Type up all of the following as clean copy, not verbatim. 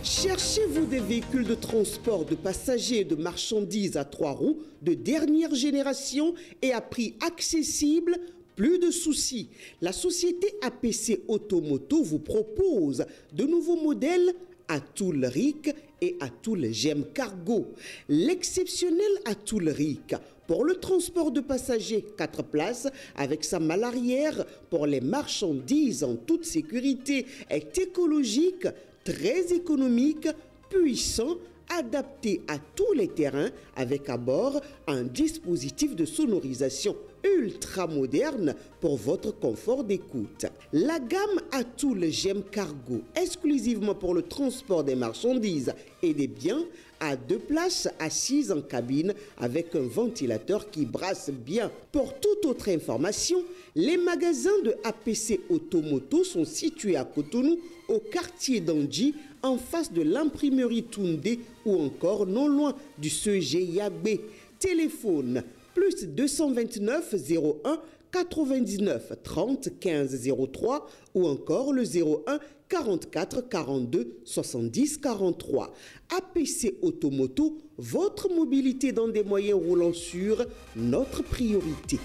Cherchez-vous des véhicules de transport de passagers et de marchandises à 3 roues de dernière génération et à prix accessible? Plus de soucis. La société APC Automoto vous propose de nouveaux modèles Atoul Ric et Atoul Gem Cargo. L'exceptionnel Atoul Ric pour le transport de passagers 4 places avec sa malle arrière pour les marchandises en toute sécurité est écologique, très économique, puissant, adapté à tous les terrains avec à bord un dispositif de sonorisation ultra moderne pour votre confort d'écoute. La gamme Atoul Gem Cargo, exclusivement pour le transport des marchandises et des biens, a 2 places assises en cabine avec un ventilateur qui brasse bien. Pour toute autre information, les magasins de APC Automoto sont situés à Cotonou, au quartier d'Andji, en face de l'imprimerie Toundé ou encore non loin du CEG Yagbe. Téléphone plus 229 01 99 30 15 03 ou encore le 01 44 42 70 43. APC Automoto, votre mobilité dans des moyens roulants sûrs, notre priorité.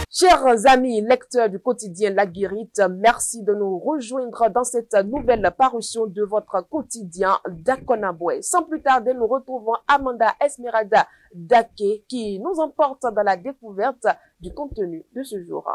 Chers amis lecteurs du quotidien La Guérite, merci de nous rejoindre dans cette nouvelle parution de votre quotidien d'Akonaboué. Sans plus tarder, nous retrouvons Amanda Esmeralda Dake qui nous emporte dans la découverte du contenu de ce jour.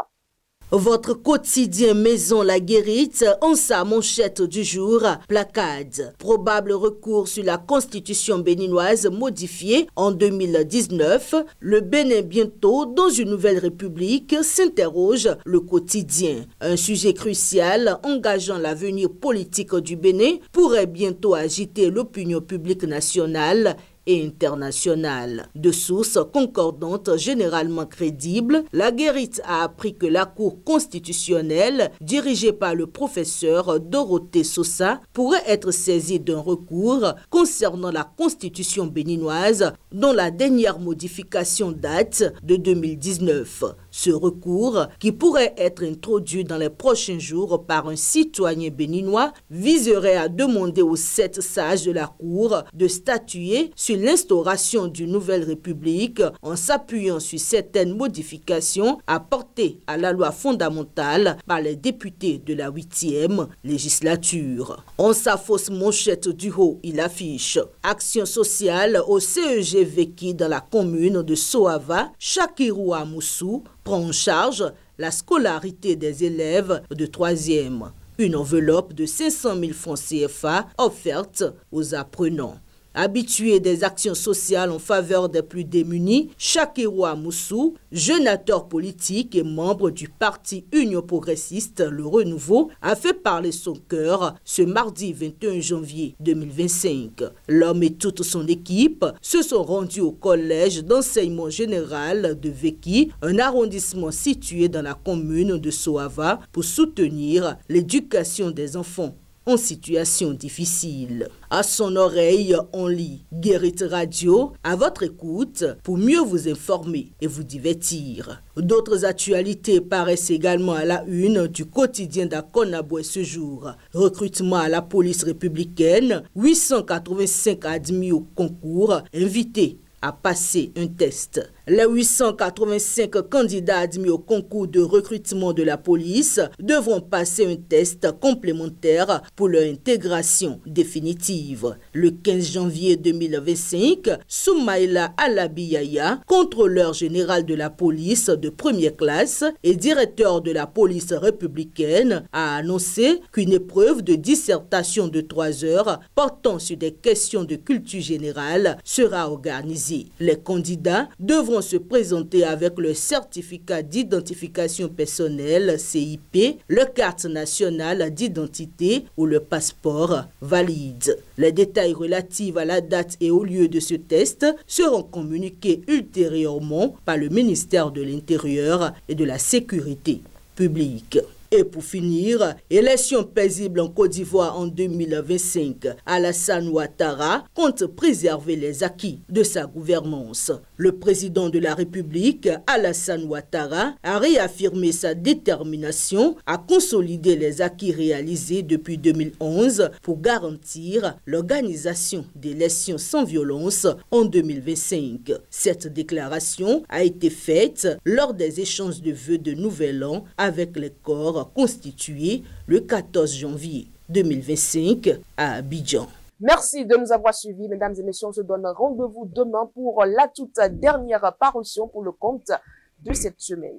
Votre quotidien Maison La Guérite en sa manchette du jour, placade. Probable recours sur la constitution béninoise modifiée en 2019. Le Bénin bientôt dans une nouvelle république, s'interroge le quotidien. Un sujet crucial engageant l'avenir politique du Bénin pourrait bientôt agiter l'opinion publique nationale et internationale. De sources concordantes généralement crédibles, La Guérite a appris que la Cour constitutionnelle, dirigée par le professeur Dorothée Sosa, pourrait être saisie d'un recours concernant la constitution béninoise dont la dernière modification date de 2019. Ce recours, qui pourrait être introduit dans les prochains jours par un citoyen béninois, viserait à demander aux 7 sages de la Cour de statuer sur l'instauration d'une nouvelle république en s'appuyant sur certaines modifications apportées à la loi fondamentale par les députés de la 8e législature. En sa fausse manchette du haut, il affiche « Action sociale au CEG Veki dans la commune de Soava, Chakirou à Moussou, prend en charge la scolarité des élèves de 3e. Une enveloppe de 500 000 francs CFA offerte aux apprenants. Habitué des actions sociales en faveur des plus démunis, Chakirou Moussou, jeune acteur politique et membre du parti Union progressiste Le Renouveau, a fait parler son cœur ce mardi 21 janvier 2025. L'homme et toute son équipe se sont rendus au collège d'enseignement général de Veki, un arrondissement situé dans la commune de Soava, pour soutenir l'éducation des enfants en situation difficile. À son oreille, on lit Guérite Radio, à votre écoute pour mieux vous informer et vous divertir. D'autres actualités paraissent également à la une du quotidien d'Akonaboué ce jour. Recrutement à la police républicaine, 885 admis au concours, invités à passer un test. Les 885 candidats admis au concours de recrutement de la police devront passer un test complémentaire pour leur intégration définitive. Le 15 janvier 2025, Soumaïla Alabiyaya, contrôleur général de la police de première classe et directeur de la police républicaine, a annoncé qu'une épreuve de dissertation de 3 heures portant sur des questions de culture générale sera organisée. Les candidats devront se présenter avec le certificat d'identification personnelle CIP, le carte nationale d'identité ou le passeport valide. Les détails relatifs à la date et au lieu de ce test seront communiqués ultérieurement par le ministère de l'Intérieur et de la Sécurité publique. Et pour finir, élection paisible en Côte d'Ivoire en 2025. Alassane Ouattara compte préserver les acquis de sa gouvernance. Le président de la République, Alassane Ouattara, a réaffirmé sa détermination à consolider les acquis réalisés depuis 2011 pour garantir l'organisation d'élections sans violence en 2025. Cette déclaration a été faite lors des échanges de vœux de Nouvel An avec les corps constitués le 14 janvier 2025 à Abidjan. Merci de nous avoir suivis, mesdames et messieurs. On se donne rendez-vous demain pour la toute dernière parution pour le compte de cette semaine.